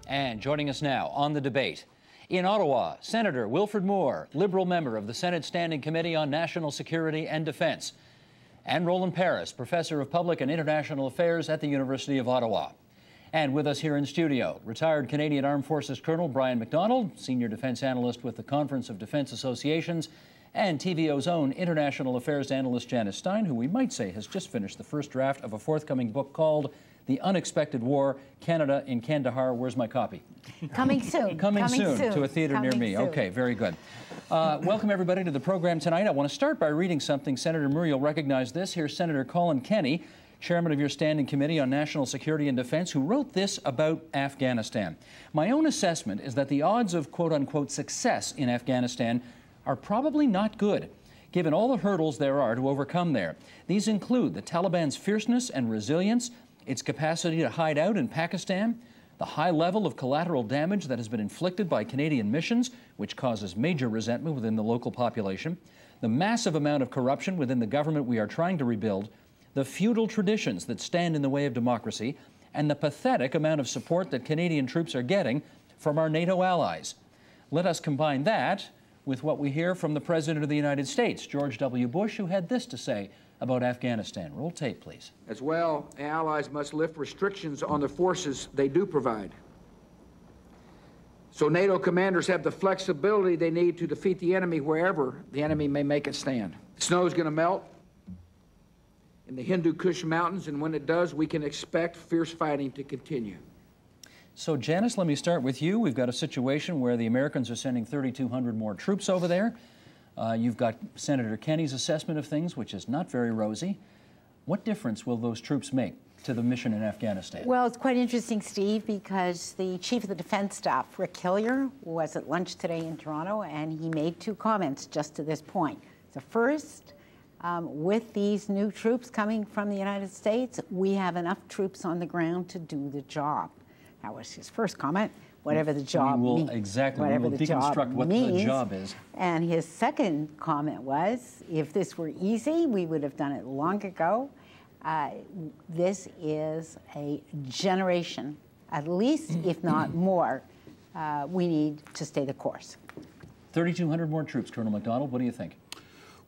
And joining us now on the debate, in Ottawa, Senator Wilfred Moore, Liberal member of the Senate Standing Committee on National Security and Defence, and Roland Paris, Professor of Public and International Affairs at the University of Ottawa. And with us here in studio, retired Canadian Armed Forces Colonel Brian MacDonald, Senior Defence Analyst with the Conference of Defence Associations, and TVO's own International Affairs Analyst Janice Stein, who we might say has just finished the first draft of a forthcoming book called The Unexpected War, Canada in Kandahar. Where's my copy? Coming soon. Coming soon to a theater near me. Soon. Okay, very good. Welcome everybody to the program tonight. I want to start by reading something. Senator Moore, you'll recognize this. Here's Senator Colin Kenny, Chairman of your Standing Committee on National Security and Defense, who wrote this about Afghanistan. My own assessment is that the odds of quote-unquote success in Afghanistan are probably not good, given all the hurdles there are to overcome there. These include the Taliban's fierceness and resilience, its capacity to hide out in Pakistan, the high level of collateral damage that has been inflicted by Canadian missions, which causes major resentment within the local population, the massive amount of corruption within the government we are trying to rebuild, the feudal traditions that stand in the way of democracy, and the pathetic amount of support that Canadian troops are getting from our NATO allies. Let us combine that with what we hear from the President of the United States, George W. Bush, who had this to say about Afghanistan. Roll tape, please. As well, allies must lift restrictions on the forces they do provide, so NATO commanders have the flexibility they need to defeat the enemy wherever the enemy may make it stand. Snow is going to melt in the Hindu Kush Mountains, and when it does, we can expect fierce fighting to continue. So, Janice, let me start with you. We've got a situation where the Americans are sending 3,200 more troops over there. You've got Senator Kenny's assessment of things, which is not very rosy. What difference will those troops make to the mission in Afghanistan? Well, it's quite interesting, Steve, because the Chief of the Defense Staff, Rick Hillier, was at lunch today in Toronto, and he made two comments just to this point. The first, with these new troops coming from the United States, we have enough troops on the ground to do the job. That was his first comment, whatever the job means. Exactly, we will deconstruct what the job is. And his second comment was, if this were easy, we would have done it long ago. This is a generation, at least, if not more, we need to stay the course. 3,200 more troops, Colonel MacDonald, what do you think?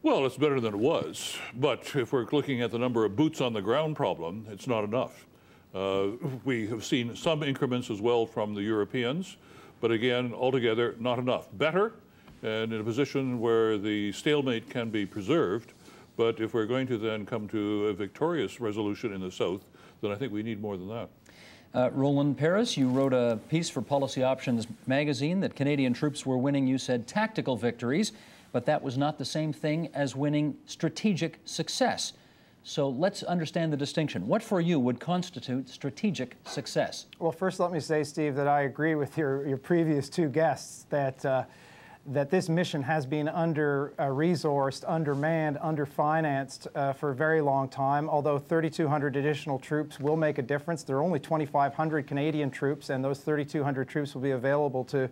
Well, it's better than it was, but if we're looking at the number of boots on the ground problem, it's not enough. We have seen some increments as well from the Europeans, but again, altogether, not enough. Better, and in a position where the stalemate can be preserved, but if we're going to then come to a victorious resolution in the South, then I think we need more than that. Roland Paris, you wrote a piece for Policy Options magazine that Canadian troops were winning, you said, tactical victories, but that was not the same thing as winning strategic success. So let's understand the distinction. What for you would constitute strategic success? Well, first let me say, Steve, that I agree with your previous two guests that this mission has been under-resourced, undermanned, underfinanced for a very long time. Although 3,200 additional troops will make a difference, there are only 2,500 Canadian troops, and those 3,200 troops will be available to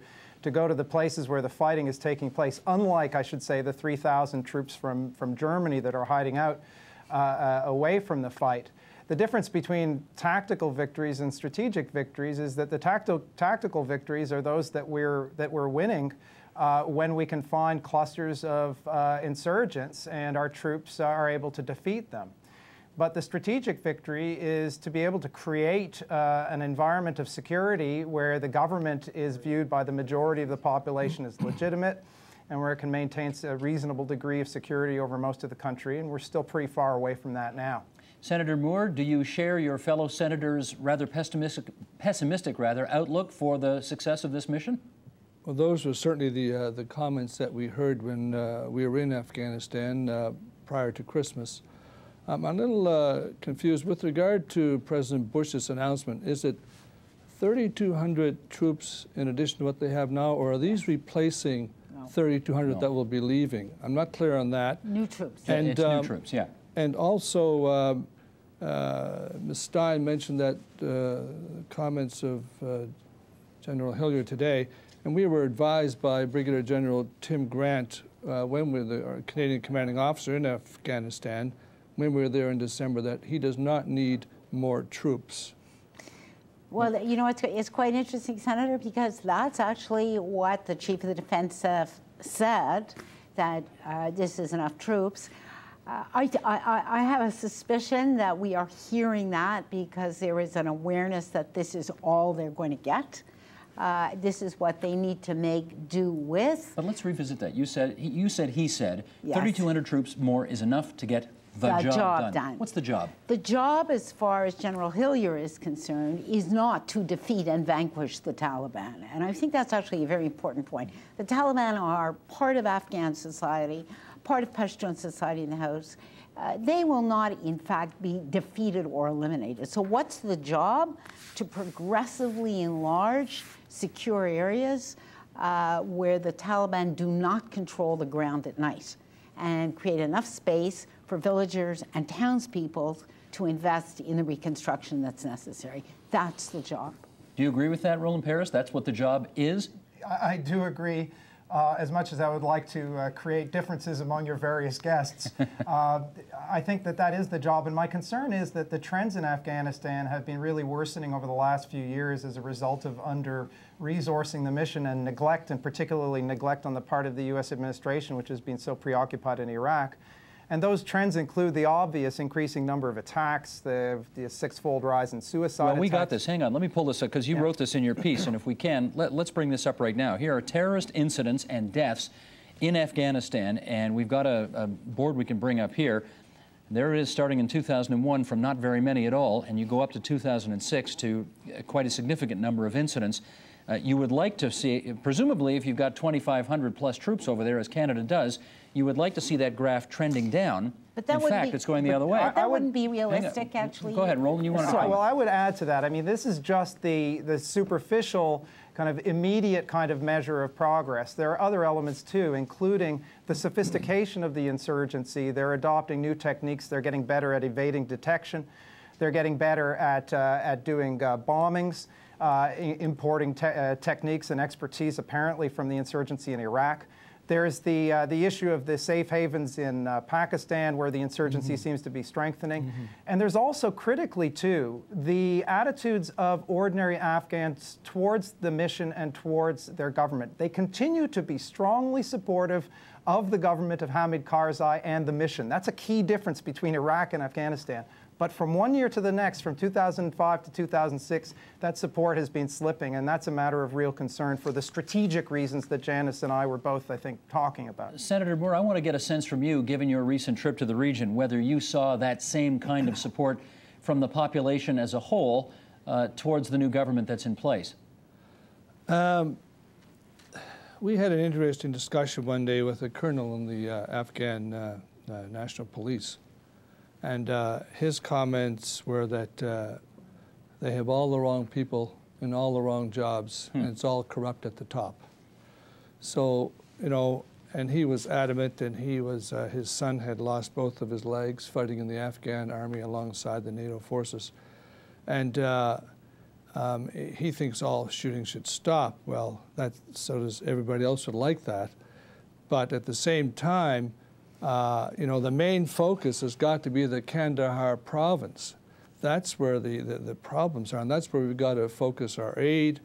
go to the places where the fighting is taking place, unlike, I should say, the 3,000 troops from Germany that are hiding out away from the fight. The difference between tactical victories and strategic victories is that the tactical victories are those that we're winning when we can find clusters of insurgents and our troops are able to defeat them. But the strategic victory is to be able to create an environment of security where the government is viewed by the majority of the population as legitimate, and where it can maintain a reasonable degree of security over most of the country, and we're still pretty far away from that now. Senator Moore, do you share your fellow senators' rather pessimistic outlook for the success of this mission? Well, those were certainly the comments that we heard when we were in Afghanistan prior to Christmas. I'm a little confused with regard to President Bush's announcement. Is it 3,200 troops in addition to what they have now, or are these replacing 3,200 that will be leaving? I'm not clear on that. New troops. And, it's new troops, yeah. And also, Ms. Stein mentioned that comments of General Hillier today, and we were advised by Brigadier General Tim Grant when we were the Canadian commanding officer in Afghanistan, when we were there in December, that he does not need more troops. Well, you know, it's quite interesting, Senator, because that's actually what the Chief of the Defense said, that this is enough troops. I have a suspicion that we are hearing that because there is an awareness that this is all they're going to get. This is what they need to make do with. But let's revisit that. You said, he said, yes. 3,200 troops more is enough to get the job done. What's the job? The job, as far as General Hillier is concerned, is not to defeat and vanquish the Taliban. And I think that's actually a very important point. The Taliban are part of Afghan society, part of Pashtun society in the House. They will not, in fact, be defeated or eliminated. So what's the job? To progressively enlarge secure areas where the Taliban do not control the ground at night, and create enough space for villagers and townspeople to invest in the reconstruction that's necessary. That's the job. Do you agree with that, Roland Paris? That's what the job is? I do agree. As much as I would like to create differences among your various guests, I think that that is the job. And my concern is that the trends in Afghanistan have been really worsening over the last few years as a result of under-resourcing the mission and neglect, and particularly neglect on the part of the U.S. administration, which has been so preoccupied in Iraq. And those trends include the obvious increasing number of attacks, the six-fold rise in suicide Well, we attacks. got this. Hang on. Let me pull this up, because you wrote this in your piece, and if we can, let's bring this up right now. Here are terrorist incidents and deaths in Afghanistan, and we've got a board we can bring up here. There it is, starting in 2001 from not very many at all, and you go up to 2006 to quite a significant number of incidents. You would like to see, presumably if you've got 2,500 plus troops over there, as Canada does, you would like to see that graph trending down. But that in fact, it's going the other way. That wouldn't be realistic, actually. Go ahead, Roland, you want to comment? Well, I would add to that. I mean, this is just the superficial, kind of immediate kind of measure of progress. There are other elements, too, including the sophistication of the insurgency. They're adopting new techniques. They're getting better at evading detection. They're getting better at doing bombings, importing techniques and expertise, apparently, from the insurgency in Iraq. There's the issue of the safe havens in Pakistan, where the insurgency seems to be strengthening. And there's also, critically too, the attitudes of ordinary Afghans towards the mission and towards their government. They continue to be strongly supportive of the government of Hamid Karzai and the mission. That's a key difference between Iraq and Afghanistan. But from one year to the next, from 2005 to 2006, that support has been slipping, and that's a matter of real concern for the strategic reasons that Janice and I were both, I think, talking about. Senator Moore, I want to get a sense from you, given your recent trip to the region, whether you saw that same kind of support from the population as a whole towards the new government that's in place. We had an interesting discussion one day with a colonel in the Afghan National Police. And his comments were that they have all the wrong people in all the wrong jobs, and it's all corrupt at the top. So, you know, and he was adamant, and he was, his son had lost both of his legs fighting in the Afghan army alongside the NATO forces. And he thinks all shooting should stop. Well, so does everybody else would like that. But at the same time, you know, the main focus has got to be the Kandahar province. That's where the problems are, and that's where we've got to focus our aid.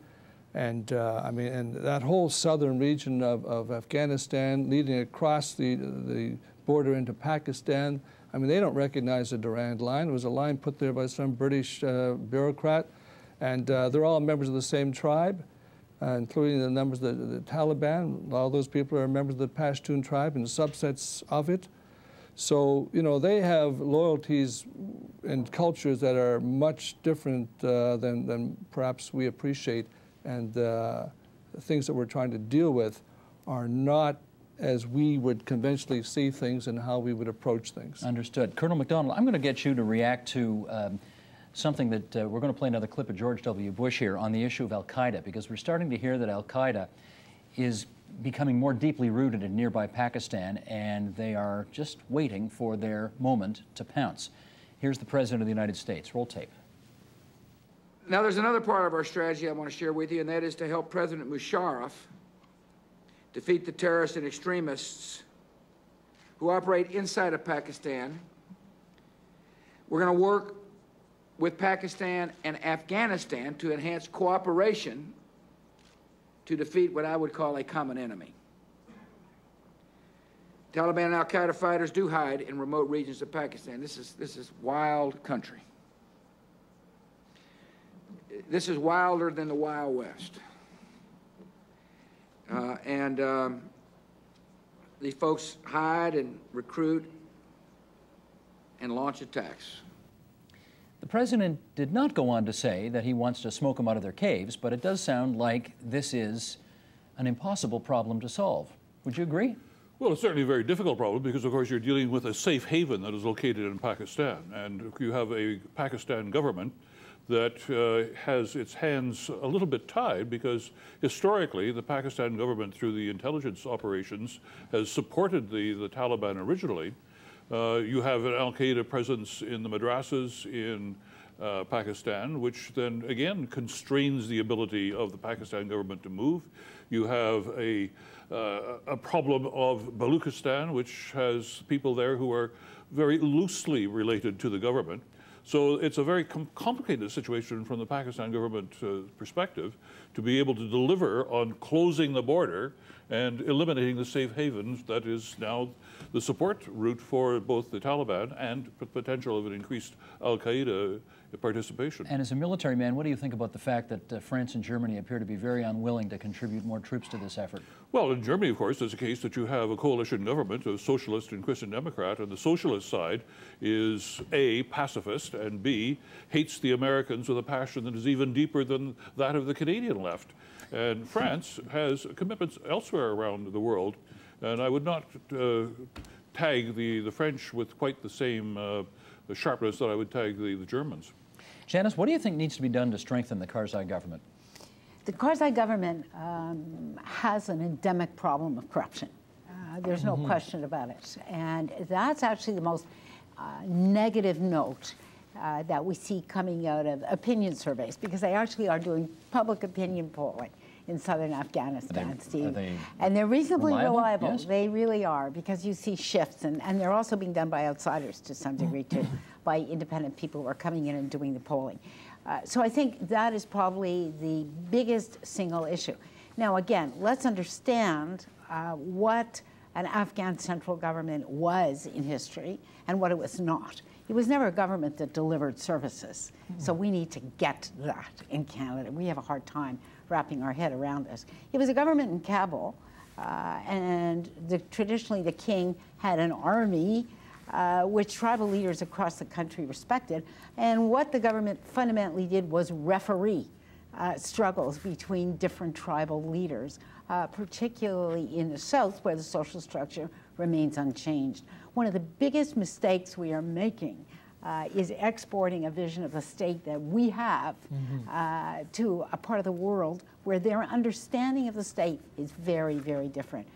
And I mean, and that whole southern region of Afghanistan, leading across the border into Pakistan. I mean, they don't recognize the Durand Line. It was a line put there by some British bureaucrat, and they're all members of the same tribe. Including the members of the Taliban. All those people are members of the Pashtun tribe and subsets of it. So, you know, they have loyalties and cultures that are much different than perhaps we appreciate. And the things that we're trying to deal with are not as we would conventionally see things and how we would approach things. Understood. Colonel MacDonald, I'm going to get you to react to something that we're going to play another clip of George W. Bush here on the issue of al-Qaeda, because we're starting to hear that al-Qaeda is becoming more deeply rooted in nearby Pakistan, and they are just waiting for their moment to pounce. Here's the President of the United States. Roll tape. Now, there's another part of our strategy I want to share with you, and that is to help President Musharraf defeat the terrorists and extremists who operate inside of Pakistan. We're going to work with Pakistan and Afghanistan to enhance cooperation to defeat what I would call a common enemy. Taliban and al-Qaeda fighters do hide in remote regions of Pakistan. This is wild country. This is wilder than the Wild West. These folks hide and recruit and launch attacks. The president did not go on to say that he wants to smoke them out of their caves, but it does sound like this is an impossible problem to solve. Would you agree? Well, it's certainly a very difficult problem because, of course, you're dealing with a safe haven that is located in Pakistan. And you have a Pakistan government that has its hands a little bit tied because historically the Pakistan government, through the intelligence operations, has supported the Taliban originally. You have an al-Qaeda presence in the madrasas in Pakistan, which then again constrains the ability of the Pakistan government to move. You have a problem of Baluchistan, which has people there who are very loosely related to the government. So it's a very complicated situation from the Pakistan government perspective to be able to deliver on closing the border and eliminating the safe havens that is now the support route for both the Taliban and the potential of an increased al-Qaeda participation. And as a military man, what do you think about the fact that France and Germany appear to be very unwilling to contribute more troops to this effort? Well, in Germany, of course, there's a case that you have a coalition government of socialist and Christian Democrat, and the socialist side is A, pacifist, and B, hates the Americans with a passion that is even deeper than that of the Canadian left. And France has commitments elsewhere around the world, and I would not tag the French with quite the same sharpness that I would tag the Germans. Janice, what do you think needs to be done to strengthen the Karzai government? The Karzai government has an endemic problem of corruption. There's no question about it. And that's actually the most negative note that we see coming out of opinion surveys, because they actually are doing public opinion polling in southern Afghanistan, Steve. And they're reasonably reliable. Yes. They really are, because you see shifts, and they're also being done by outsiders to some degree too, by independent people who are coming in and doing the polling. So I think that is probably the biggest single issue. Now again, let's understand what an Afghan central government was in history and what it was not. It was never a government that delivered services. So we need to get that in Canada. We have a hard time wrapping our head around this. It was a government in Kabul, and traditionally the king had an army which tribal leaders across the country respected. And what the government fundamentally did was referee struggles between different tribal leaders, particularly in the south, where the social structure remains unchanged. One of the biggest mistakes we are making is exporting a vision of the state that we have to a part of the world where their understanding of the state is very, very different.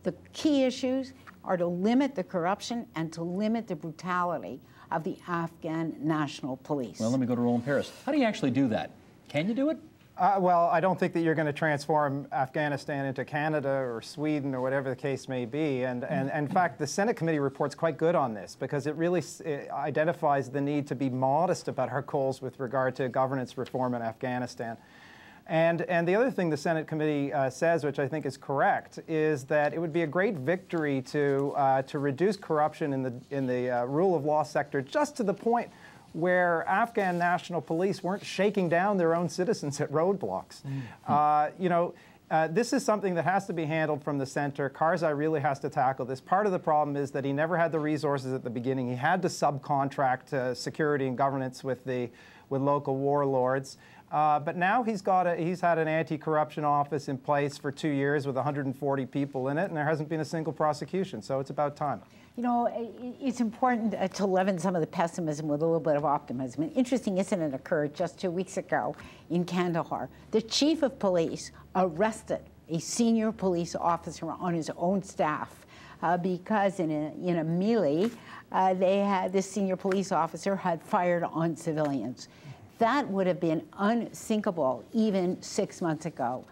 The key issues are to limit the corruption and to limit the brutality of the Afghan National Police. Well, let me go to Roland Paris. How do you actually do that? Can you do it? Well, I don't think that you're going to transform Afghanistan into Canada or Sweden or whatever the case may be. And in fact, the Senate committee report's quite good on this, because it really identifies the need to be modest about our goals with regard to governance reform in Afghanistan. And the other thing the Senate committee says, which I think is correct, is that it would be a great victory to reduce corruption in the rule of law sector, just to the point where Afghan National Police weren't shaking down their own citizens at roadblocks. This is something that has to be handled from the center. Karzai really has to tackle this. Part of the problem is that he never had the resources at the beginning. He had to subcontract security and governance with local warlords. But now he's had an anti-corruption office in place for 2 years with 140 people in it, and there hasn't been a single prosecution. So it's about time. You know, it's important to leaven some of the pessimism with a little bit of optimism. An interesting incident occurred just 2 weeks ago in Kandahar. The chief of police arrested a senior police officer on his own staff because in a melee, this senior police officer had fired on civilians. That would have been unthinkable even 6 months ago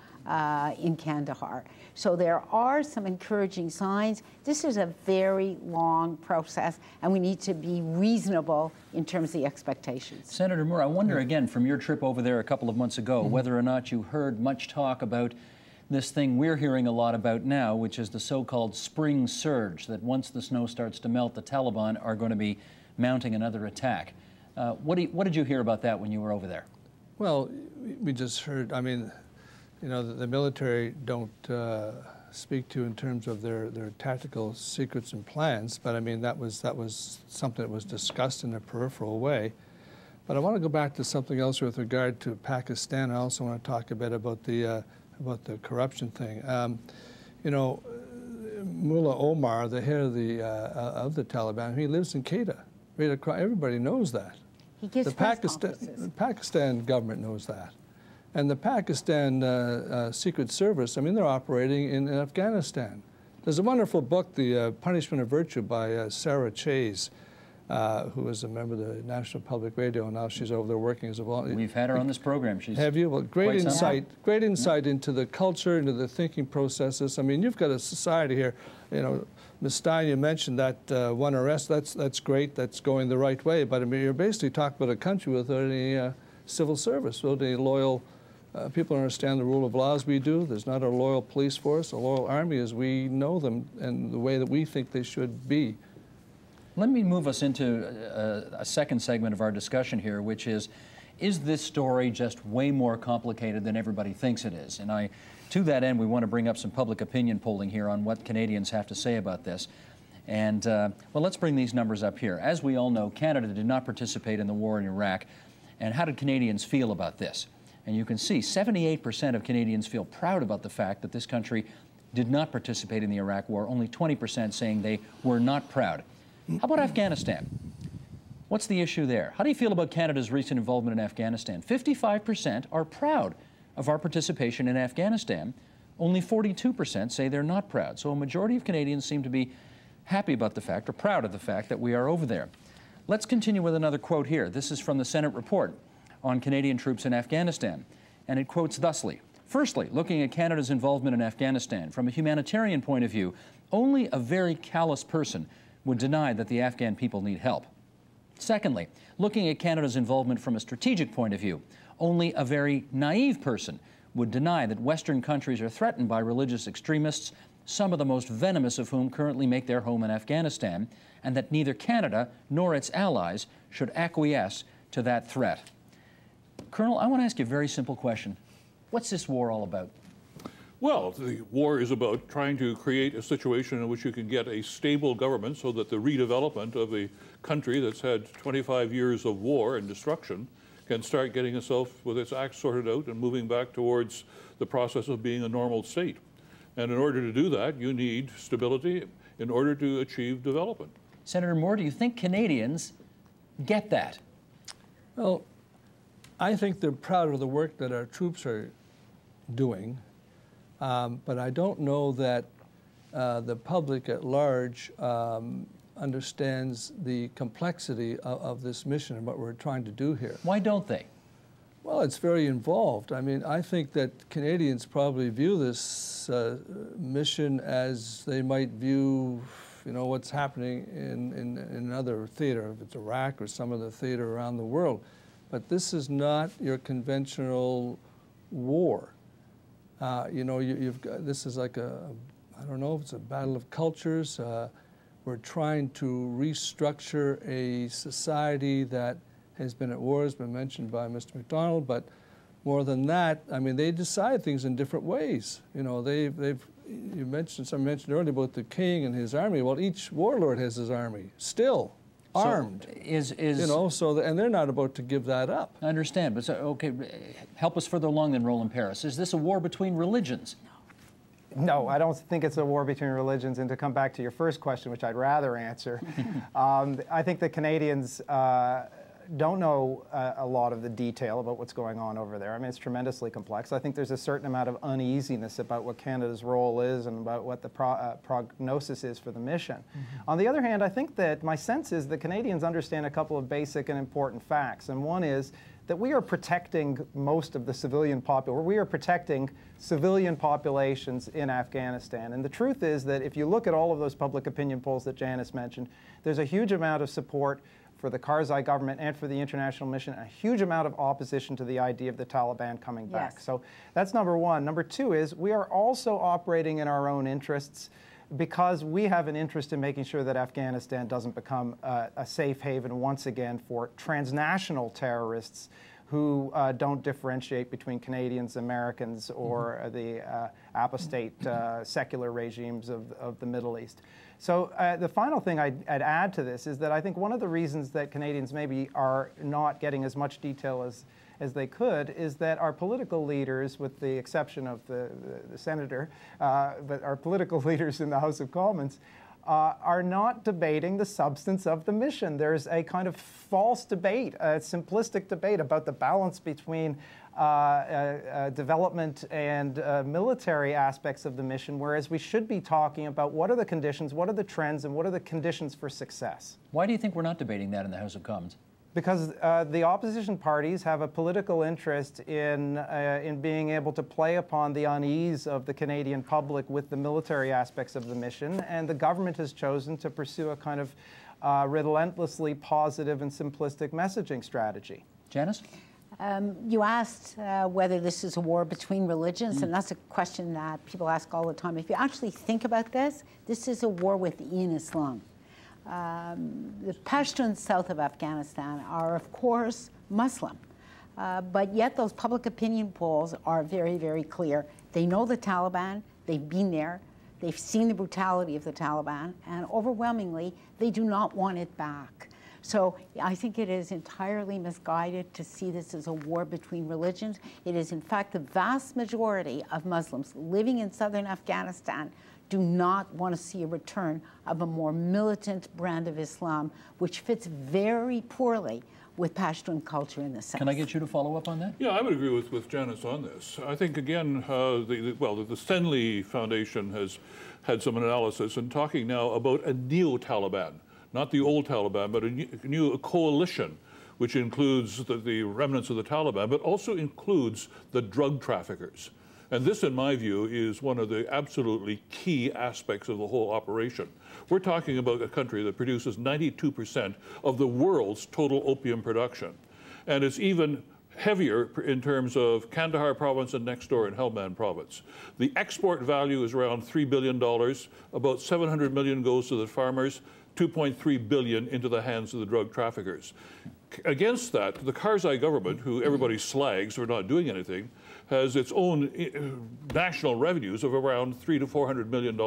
in Kandahar. So there are some encouraging signs. This is a very long process, and we need to be reasonable in terms of the expectations. Senator Moore, I wonder again, from your trip over there a couple of months ago, whether or not you heard much talk about this thing we're hearing a lot about now, which is the so-called spring surge, that once the snow starts to melt, the Taliban are going to be mounting another attack. What did you hear about that when you were over there? Well, we just heard, I mean, you know, the military don't speak to in terms of their tactical secrets and plans, but I mean, that was something that was discussed in a peripheral way. But I want to go back to something else with regard to Pakistan. I also want to talk a bit about the corruption thing. You know, Mullah Omar, the head of the Taliban, he lives in Quetta. Everybody knows that. He gives the Pakistan government knows that. And the Pakistan Secret Service, I mean, they're operating in Afghanistan. There's a wonderful book, The Punishment of Virtue, by Sarah Chase, who was a member of the National Public Radio, and now she's over there working as a volunteer. We've had her on this program. Have you? Well, great insight into the culture, into the thinking processes. I mean, you've got a society here. You know, Ms. Stein, you mentioned that one arrest. That's great. That's going the right way. But I mean, you're basically talking about a country without any civil service, without any loyal people understand the rule of law as we do. There's not a loyal police force, a loyal army as we know them, and the way that we think they should be. Let me move us into a second segment of our discussion here, which is this story just way more complicated than everybody thinks it is? And to that end, we want to bring up some public opinion polling here on what Canadians have to say about this. And, well, let's bring these numbers up here. As we all know, Canada did not participate in the war in Iraq. And how did Canadians feel about this? And you can see 78% of Canadians feel proud about the fact that this country did not participate in the Iraq War, only 20% saying they were not proud. How about Afghanistan? What's the issue there? How do you feel about Canada's recent involvement in Afghanistan? 55% are proud of our participation in Afghanistan. Only 42% say they're not proud. So a majority of Canadians seem to be happy about the fact, or proud of the fact, that we are over there. Let's continue with another quote here. This is from the Senate report on Canadian troops in Afghanistan, and it quotes thusly: "Firstly, looking at Canada's involvement in Afghanistan from a humanitarian point of view, only a very callous person would deny that the Afghan people need help. Secondly, looking at Canada's involvement from a strategic point of view, only a very naive person would deny that Western countries are threatened by religious extremists, some of the most venomous of whom currently make their home in Afghanistan, and that neither Canada nor its allies should acquiesce to that threat." Colonel, I want to ask you a very simple question. What's this war all about? Well, the war is about trying to create a situation in which you can get a stable government so that the redevelopment of a country that's had 25 years of war and destruction can start getting itself with its acts sorted out and moving back towards the process of being a normal state. And in order to do that, you need stability in order to achieve development. Senator Moore, do you think Canadians get that? Well, I think they're proud of the work that our troops are doing, but I don't know that the public at large understands the complexity of this mission and what we're trying to do here. Why don't they? Well, it's very involved. I mean, I think that Canadians probably view this mission as they might view, you know, what's happening in another theater, if it's Iraq or some other theater around the world. But this is not your conventional war. You know, you've got, this is like I don't know if it's a battle of cultures. We're trying to restructure a society that has been at war, has been mentioned by Mr. MacDonald, but more than that, I mean, they decide things in different ways. You know, some mentioned earlier about the king and his army. Well, each warlord has his army, still armed. So you know, and they're not about to give that up. I understand, but okay, help us further along then, Roland Paris. Is this a war between religions? No, I don't think it's a war between religions. And to come back to your first question, which I'd rather answer, I think the Canadians don't know a lot of the detail about what's going on over there. I mean, it's tremendously complex. I think there's a certain amount of uneasiness about what Canada's role is and about what the prognosis is for the mission. Mm-hmm. On the other hand, I think that my sense is the Canadians understand a couple of basic and important facts. And one is that we are protecting most of the civilian population. We are protecting civilian populations in Afghanistan. And the truth is that if you look at all of those public opinion polls that Janice mentioned, there's a huge amount of support for the Karzai government and for the international mission, a huge amount of opposition to the idea of the Taliban coming back. Yes. So that's number one. Number two is we are also operating in our own interests because we have an interest in making sure that Afghanistan doesn't become a safe haven once again for transnational terrorists who don't differentiate between Canadians, Americans, or the apostate secular regimes of the Middle East. So the final thing I'd add to this is that I think one of the reasons that Canadians maybe are not getting as much detail as they could is that our political leaders, with the exception of the senator, but our political leaders in the House of Commons, are not debating the substance of the mission. There's a kind of false debate, a simplistic debate about the balance between development and military aspects of the mission, whereas we should be talking about what are the conditions, what are the trends, and what are the conditions for success. Why do you think we're not debating that in the House of Commons? Because the opposition parties have a political interest in being able to play upon the unease of the Canadian public with the military aspects of the mission, and the government has chosen to pursue a kind of relentlessly positive and simplistic messaging strategy. Janice? You asked whether this is a war between religions, and that's a question that people ask all the time. If you actually think about this, this is a war within Islam. The Pashtuns south of Afghanistan are, of course, Muslim, but yet those public opinion polls are very, very clear. They know the Taliban, they've been there, they've seen the brutality of the Taliban, and overwhelmingly, they do not want it back. So I think it is entirely misguided to see this as a war between religions. It is, in fact, the vast majority of Muslims living in southern Afghanistan do not want to see a return of a more militant brand of Islam, which fits very poorly with Pashtun culture in the South. Can I get you to follow up on that? Yeah, I would agree with Janice on this. I think, again, the Stenley Foundation has had some analysis and talking now about a neo-Taliban, not the old Taliban, but a new coalition, which includes the remnants of the Taliban, but also includes the drug traffickers. And this, in my view, is one of the absolutely key aspects of the whole operation. We're talking about a country that produces 92% of the world's total opium production. And it's even heavier in terms of Kandahar province and next door in Helmand province. The export value is around $3 billion. About $700 million goes to the farmers, $2.3 billion into the hands of the drug traffickers. Against that, the Karzai government, who everybody slags for not doing anything, has its own national revenues of around $300 to $400 million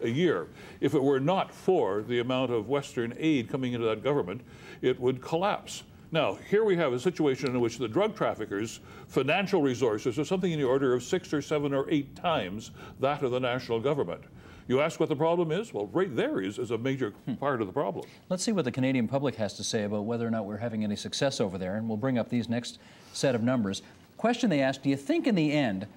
a year. If it were not for the amount of Western aid coming into that government, it would collapse. Now, here we have a situation in which the drug traffickers' financial resources are something in the order of 6 or 7 or 8 times that of the national government. You ask what the problem is? Well, right there is a major part of the problem. Let's see what the Canadian public has to say about whether or not we're having any success over there, and we'll bring up these next set of numbers. Question they asked, do you think in the end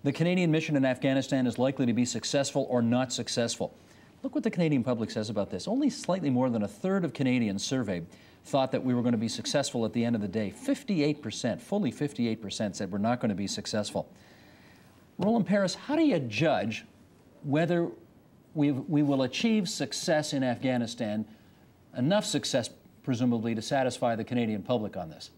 the Canadian mission in Afghanistan is likely to be successful or not successful? Look what the Canadian public says about this. Only slightly more than a third of Canadians surveyed thought that we were going to be successful at the end of the day. 58%, fully 58% said we're not going to be successful. Roland Paris, how do you judge whether we will achieve success in Afghanistan, enough success presumably to satisfy the Canadian public on this?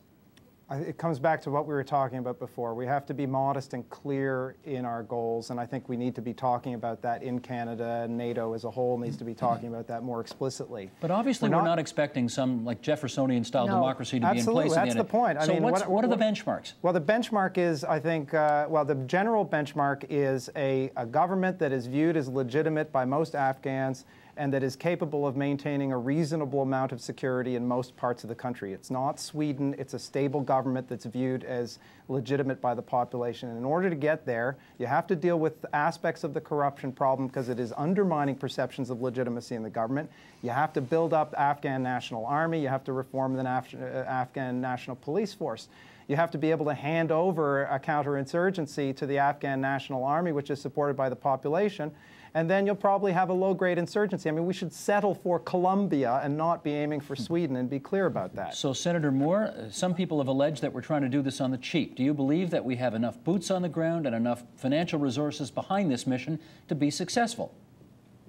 It comes back to what we were talking about before. We have to be modest and clear in our goals, and I think we need to be talking about that in Canada. NATO as a whole needs to be talking about that more explicitly. But obviously we're not expecting some like Jeffersonian-style democracy to be in place. Absolutely, that's the point. So what are the benchmarks? Well, the benchmark is, I think, the general benchmark is a government that is viewed as legitimate by most Afghans and that is capable of maintaining a reasonable amount of security in most parts of the country. It's not Sweden. It's a stable government that's viewed as legitimate by the population. And in order to get there, you have to deal with aspects of the corruption problem because it is undermining perceptions of legitimacy in the government. You have to build up Afghan National Army. You have to reform the Afghan National Police Force. You have to be able to hand over a counterinsurgency to the Afghan National Army, which is supported by the population, and then you'll probably have a low-grade insurgency. I mean, we should settle for Colombia and not be aiming for Sweden, and be clear about that. So, Senator Moore, some people have alleged that we're trying to do this on the cheap. Do you believe that we have enough boots on the ground and enough financial resources behind this mission to be successful?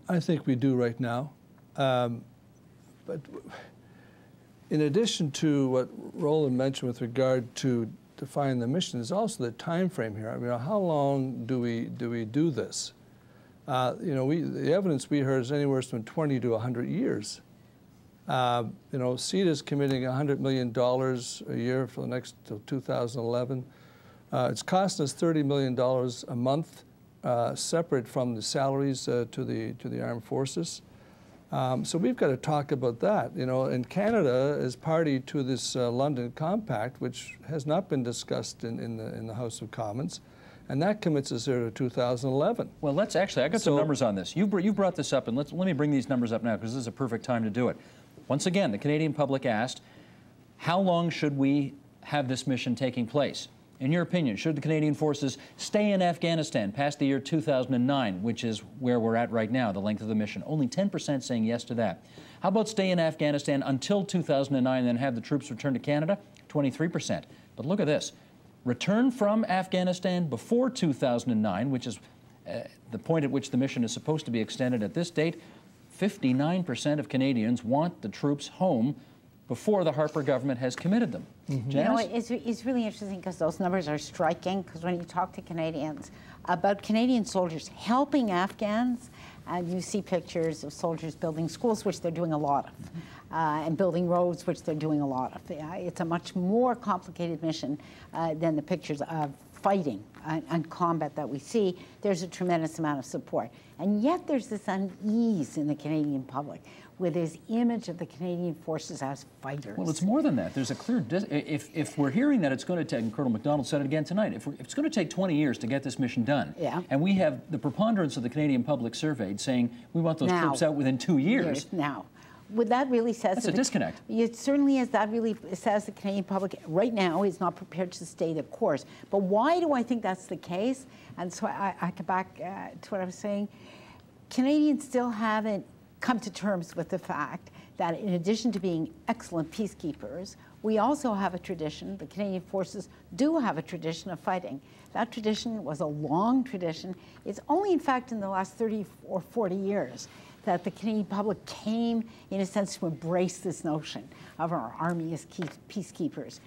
I think we do right now. But in addition to what Roland mentioned with regard to defining the mission, there's also the time frame here. I mean, how long do we do this? You know, the evidence we heard is anywhere from 20 to 100 years. You know, CEDA's committing $100 million a year for the next till 2011. It's costing us $30 million a month, separate from the salaries to the armed forces. So we've got to talk about that. You know, and Canada is party to this London Compact, which has not been discussed in the House of Commons. And that commits us here to 2011. Well, let's actually, I got some numbers on this. You brought this up, and let me bring these numbers up now, because this is a perfect time to do it. Once again, the Canadian public asked, how long should we have this mission taking place? In your opinion, should the Canadian forces stay in Afghanistan past the year 2009, which is where we're at right now, the length of the mission? Only 10% saying yes to that. How about stay in Afghanistan until 2009 and then have the troops return to Canada? 23%. But look at this. Return from Afghanistan before 2009, which is the point at which the mission is supposed to be extended at this date, 59% of Canadians want the troops home before the Harper government has committed them. Mm-hmm. You know, it's really interesting because those numbers are striking, because when you talk to Canadians about Canadian soldiers helping Afghans, and you see pictures of soldiers building schools, which they're doing a lot of, and building roads, which they're doing a lot of. It's a much more complicated mission than the pictures of fighting and combat that we see. There's a tremendous amount of support. And yet there's this unease in the Canadian public with this image of the Canadian forces as fighters. Well, it's more than that. There's a clear, if we're hearing that it's going to take, and Colonel MacDonald said it again tonight, if it's going to take 20 years to get this mission done, yeah, and we have the preponderance of the Canadian public surveyed saying we want those troops out within 2 years. Now. Would that really says that's a disconnect? It certainly is. That really says the Canadian public right now is not prepared to stay the course. But why do I think that's the case? And so I come back to what I was saying. Canadians still haven't come to terms with the fact that in addition to being excellent peacekeepers, we also have a tradition, the Canadian forces do have a tradition of fighting. That tradition was a long tradition. It's only, in fact, in the last 30 or 40 years that the Canadian public came, in a sense, to embrace this notion of our army as peacekeepers.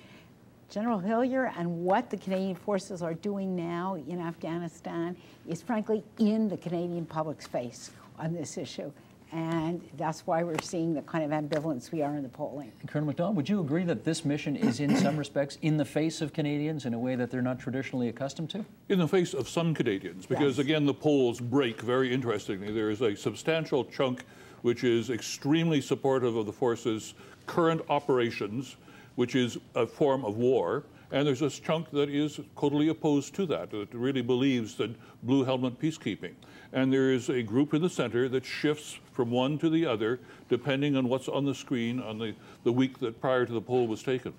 General Hillier and what the Canadian forces are doing now in Afghanistan is, frankly, in the Canadian public's face on this issue. And that's why we're seeing the kind of ambivalence we are in the polling. Colonel MacDonald, would you agree that this mission is in some respects in the face of Canadians in a way that they're not traditionally accustomed to? In the face of some Canadians, because yes, again, the polls break very interestingly. There is a substantial chunk which is extremely supportive of the forces' current operations, which is a form of war. And there's this chunk that is totally opposed to that really believes that blue helmet peacekeeping. And there is a group in the center that shifts from one to the other, depending on what's on the screen on the week that prior to the poll was taken.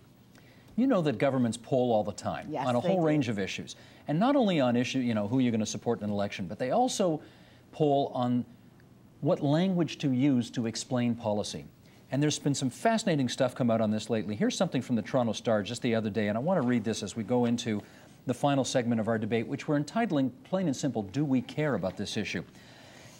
You know that governments poll all the time, yes, on a whole range of issues. And not only on issue, you know, who you're going to support in an election, but they also poll on what language to use to explain policy. And there's been some fascinating stuff come out on this lately. Here's something from the Toronto Star just the other day, and I want to read this as we go into the final segment of our debate, which we're entitling, plain and simple, Do We Care About This Issue?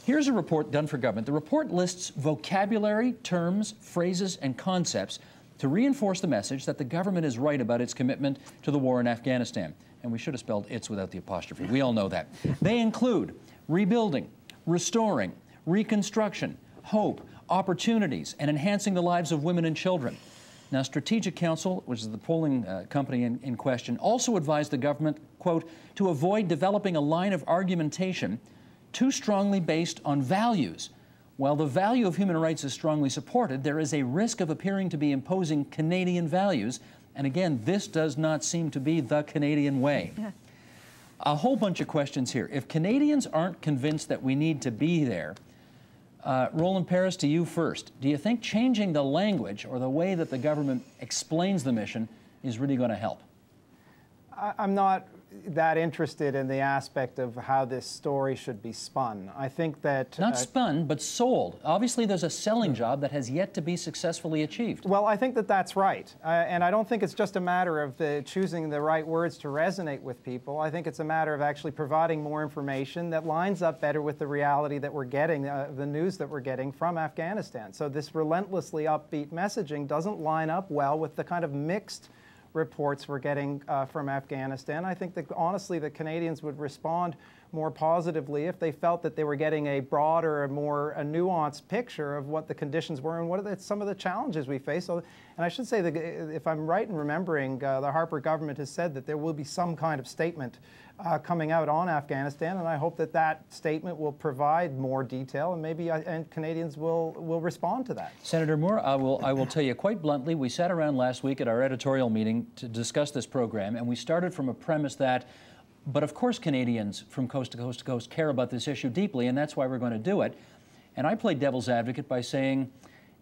Here's a report done for government. The report lists vocabulary, terms, phrases, and concepts to reinforce the message that the government is right about its commitment to the war in Afghanistan. And we should have spelled "it's" without the apostrophe. We all know that. They include rebuilding, restoring, reconstruction, hope, opportunities, and enhancing the lives of women and children. Now, Strategic Council, which is the polling company in question, also advised the government, quote, to avoid developing a line of argumentation too strongly based on values. While the value of human rights is strongly supported, there is a risk of appearing to be imposing Canadian values. And again, this does not seem to be the Canadian way. Yeah. A whole bunch of questions here. If Canadians aren't convinced that we need to be there, Roland Paris, to you first. Do you think changing the language or the way that the government explains the mission is really going to help? I'm not that interested in the aspect of how this story should be spun. I think that... Not spun, but sold. Obviously, there's a selling job that has yet to be successfully achieved. Well, I think that that's right. And I don't think it's just a matter of choosing the right words to resonate with people. I think it's a matter of actually providing more information that lines up better with the reality that we're getting, the news that we're getting from Afghanistan. So this relentlessly upbeat messaging doesn't line up well with the kind of mixed reports we're getting from Afghanistan. I think that honestly the Canadians would respond more positively if they felt that they were getting a broader, a nuanced picture of what the conditions were and what are some of the challenges we face. So, and I should say that if I'm right in remembering, the Harper government has said that there will be some kind of statement coming out on Afghanistan, and I hope that that statement will provide more detail, and maybe Canadians will respond to that. Senator Moore, I will tell you quite bluntly, we sat around last week at our editorial meeting to discuss this program, and we started from a premise that, but of course Canadians from coast to coast to coast care about this issue deeply, and that's why we're going to do it. And I played devil's advocate by saying,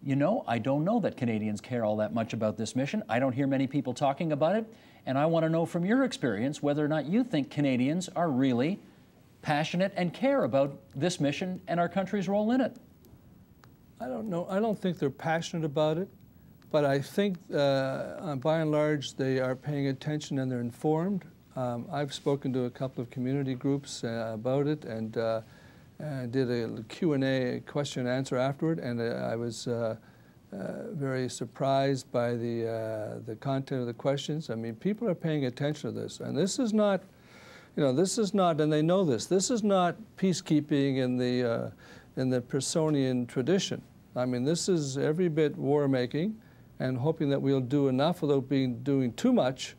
you know, I don't know that Canadians care all that much about this mission. I don't hear many people talking about it. And I want to know from your experience whether or not you think Canadians are really passionate and care about this mission and our country's role in it. I don't know. I don't think they're passionate about it, but I think by and large they are paying attention and they're informed. I've spoken to a couple of community groups about it and did a Q&A, question and answer afterward, and I was very surprised by the content of the questions. I mean, people are paying attention to this, and this is not, you know, this is not, and they know this. This is not peacekeeping in the Pearsonian tradition. I mean, this is every bit war making, and hoping that we'll do enough without doing too much,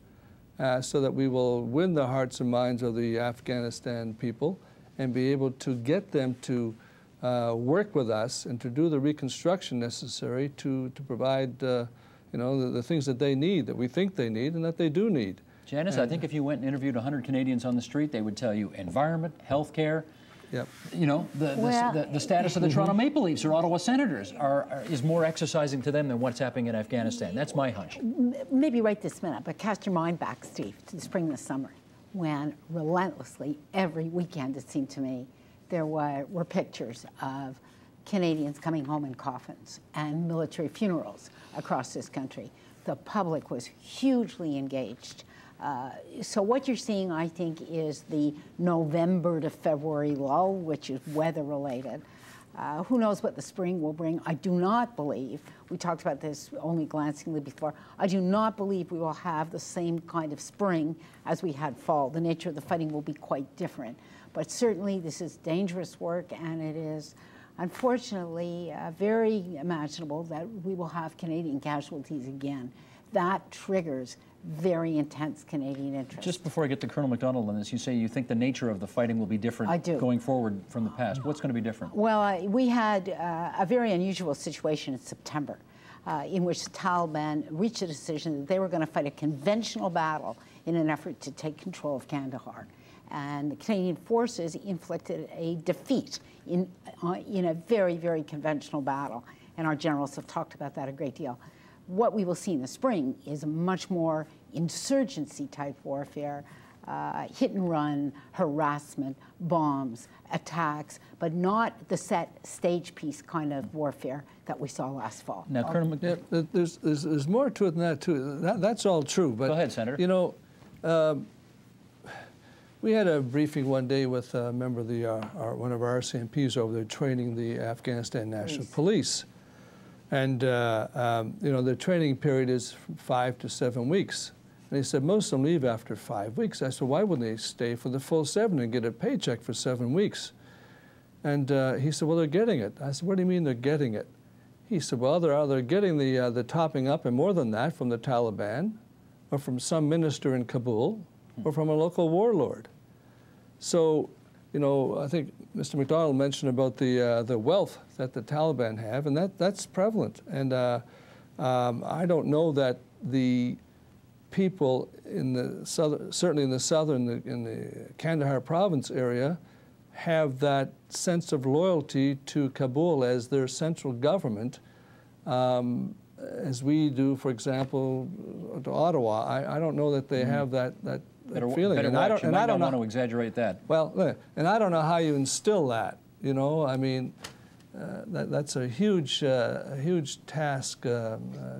so that we will win the hearts and minds of the Afghanistan people, and be able to get them to work with us and to do the reconstruction necessary to provide, you know, the things that they need, that we think they need, and that they do need. Janice, I think if you went and interviewed 100 Canadians on the street, they would tell you environment, health care, yep. You know, the status of the Toronto Maple Leafs or Ottawa Senators is more exercising to them than what's happening in Afghanistan. That's my hunch. Maybe right this minute, but cast your mind back, Steve, to the spring this summer, when relentlessly, every weekend, it seemed to me, there were pictures of Canadians coming home in coffins and military funerals across this country. The public was hugely engaged. So what you're seeing, I think, is the November to February lull, which is weather-related. Who knows what the spring will bring? I do not believe, we talked about this only glancingly before, I do not believe we will have the same kind of spring as we had fall. The nature of the fighting will be quite different. But certainly this is dangerous work, and it is unfortunately very imaginable that we will have Canadian casualties again. That triggers very intense Canadian interest. Just before I get to Colonel MacDonald on this, you say you think the nature of the fighting will be different going forward from the past. What's going to be different? Well, we had a very unusual situation in September in which the Taliban reached a decision that they were going to fight a conventional battle in an effort to take control of Kandahar. And the Canadian forces inflicted a defeat in a very, very conventional battle. And our generals have talked about that a great deal. What we will see in the spring is a much more insurgency-type warfare, hit and run, harassment, bombs, attacks, but not the set stage piece kind of warfare that we saw last fall. Now, Colonel MacDonald, there's more to it than that, too. That's all true. But, go ahead, Senator. You know, we had a briefing one day with a member of one of our RCMPs over there training the Afghanistan National Police. And, you know, the training period is 5 to 7 weeks. And he said, most of them leave after 5 weeks. I said, why wouldn't they stay for the full 7 and get a paycheck for 7 weeks? And he said, well, they're getting it. I said, what do you mean they're getting it? He said, well, they're either getting the topping up and more than that from the Taliban, or from some minister in Kabul, or from a local warlord. So, you know, I think Mr. MacDonald mentioned about the wealth that the Taliban have, and that's prevalent. And I don't know that the people in the southern, certainly in the southern, in the Kandahar province area, have that sense of loyalty to Kabul as their central government, as we do, for example, to Ottawa. I don't know that they have that feeling. Better And watch. I don't want to exaggerate that. Well, and I don't know how you instill that. You know, I mean, that's a huge task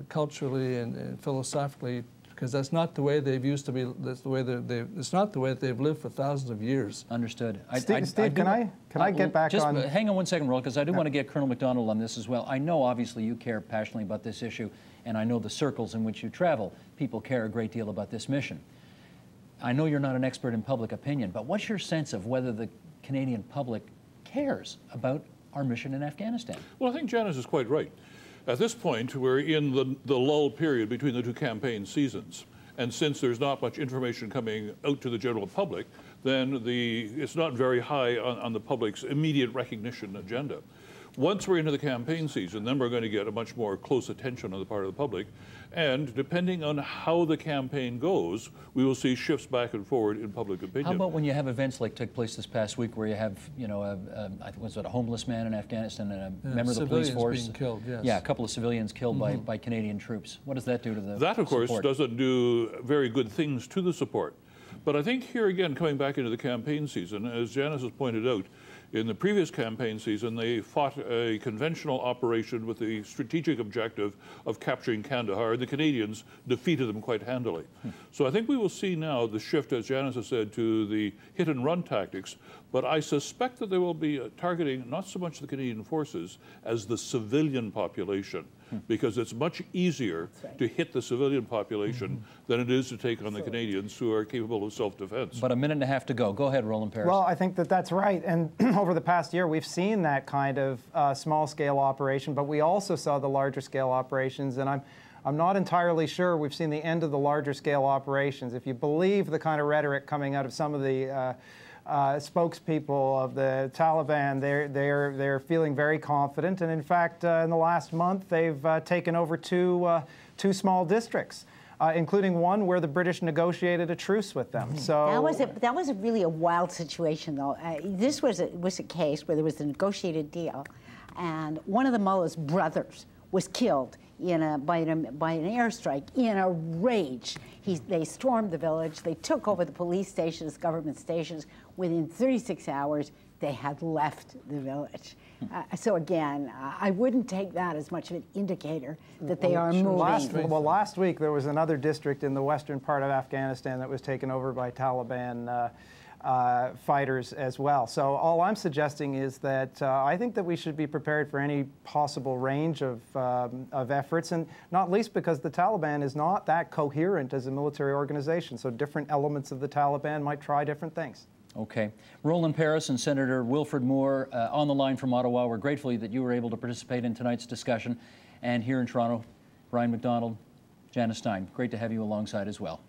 culturally and philosophically, because that's not the way they've used to be. That's the way it's not the way that they've lived for thousands of years. Understood. Steve, can I get back just on? Hang on one second, Roland, because I do want to get Colonel MacDonald on this as well. I know, obviously, you care passionately about this issue, and I know the circles in which you travel, people care a great deal about this mission. I know you're not an expert in public opinion, but what's your sense of whether the Canadian public cares about our mission in Afghanistan? Well, I think Janice is quite right. At this point, we're in the lull period between the two campaign seasons. And since there's not much information coming out to the general public, then it's not very high on the public's immediate recognition agenda. Once we're into the campaign season, then we're going to get a much more close attention on the part of the public. And depending on how the campaign goes, we will see shifts back and forward in public opinion. How about when you have events like took place this past week, where you have, you know, was it a homeless man in Afghanistan and a member of the police force being killed? Yes. Yeah, a couple of civilians killed by Canadian troops. What does that do to the That, of course, support? doesn't do very good things to the support. But I think here again, coming back into the campaign season, as Janice has pointed out, in the previous campaign season, they fought a conventional operation with the strategic objective of capturing Kandahar, and the Canadians defeated them quite handily. So I think we will see now the shift, as Janice has said, to the hit-and-run tactics, but I suspect that they will be targeting not so much the Canadian forces as the civilian population, because it's much easier to hit the civilian population than it is to take on the Canadians who are capable of self-defense. But a minute and a half to go. Go ahead, Roland Paris. Well, I think that that's right. And over the past year, we've seen that kind of small-scale operation, but we also saw the larger-scale operations. And I'm not entirely sure we've seen the end of the larger-scale operations. If you believe the kind of rhetoric coming out of some of the spokespeople of the Taliban, they're feeling very confident. And in fact, in the last month, they've taken over two small districts, including one where the British negotiated a truce with them. So that was really a wild situation, though. This was a case where there was a negotiated deal, and one of the mullah's brothers was killed by an airstrike in a rage. They stormed the village. They took over the police stations, government stations. Within 36 hours, they had left the village. So again, I wouldn't take that as much of an indicator that they are moving. Last week there was another district in the western part of Afghanistan that was taken over by Taliban fighters as well. So all I'm suggesting is that I think that we should be prepared for any possible range of efforts, and not least because the Taliban is not that coherent as a military organization. So different elements of the Taliban might try different things. Okay. Roland Paris and Senator Wilfred Moore on the line from Ottawa. We're grateful that you were able to participate in tonight's discussion. And here in Toronto, Brian MacDonald, Janice Stein. Great to have you alongside as well.